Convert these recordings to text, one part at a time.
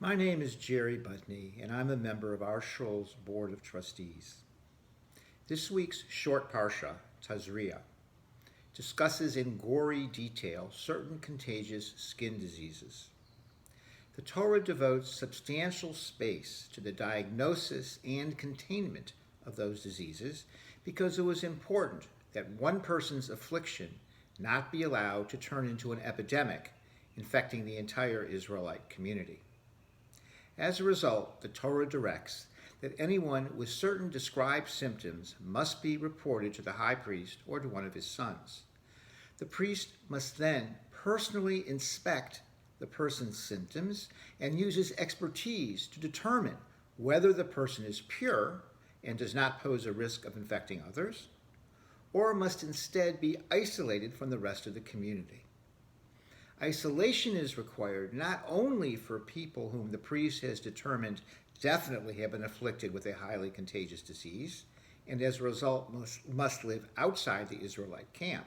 My name is Jerry Budney, and I'm a member of our shul's Board of Trustees. This week's short parsha, Tazria, discusses in gory detail certain contagious skin diseases. The Torah devotes substantial space to the diagnosis and containment of those diseases because it was important that one person's affliction not be allowed to turn into an epidemic, infecting the entire Israelite community. As a result, the Torah directs that anyone with certain described symptoms must be reported to the high priest or to one of his sons. The priest must then personally inspect the person's symptoms and use his expertise to determine whether the person is pure and does not pose a risk of infecting others, or must instead be isolated from the rest of the community. Isolation is required not only for people whom the priest has determined definitely have been afflicted with a highly contagious disease, and as a result must live outside the Israelite camp,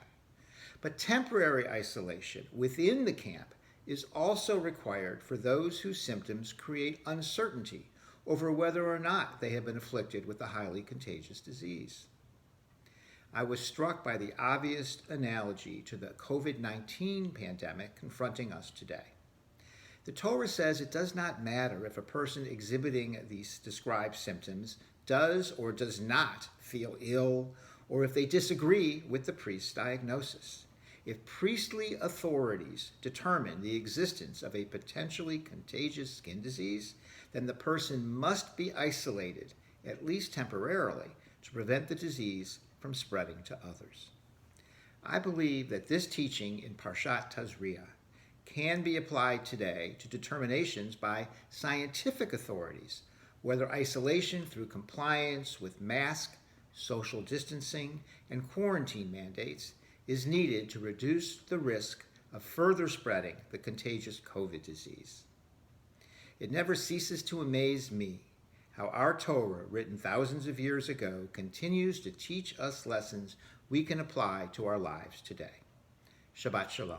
but temporary isolation within the camp is also required for those whose symptoms create uncertainty over whether or not they have been afflicted with a highly contagious disease. I was struck by the obvious analogy to the COVID-19 pandemic confronting us today. The Torah says it does not matter if a person exhibiting these described symptoms does or does not feel ill, or if they disagree with the priest's diagnosis. If priestly authorities determine the existence of a potentially contagious skin disease, then the person must be isolated, at least temporarily, to prevent the disease from spreading to others. I believe that this teaching in Parshat Tazria can be applied today to determinations by scientific authorities, whether isolation through compliance with mask, social distancing, and quarantine mandates is needed to reduce the risk of further spreading the contagious COVID disease. It never ceases to amaze me how our Torah, written thousands of years ago, continues to teach us lessons we can apply to our lives today. Shabbat Shalom.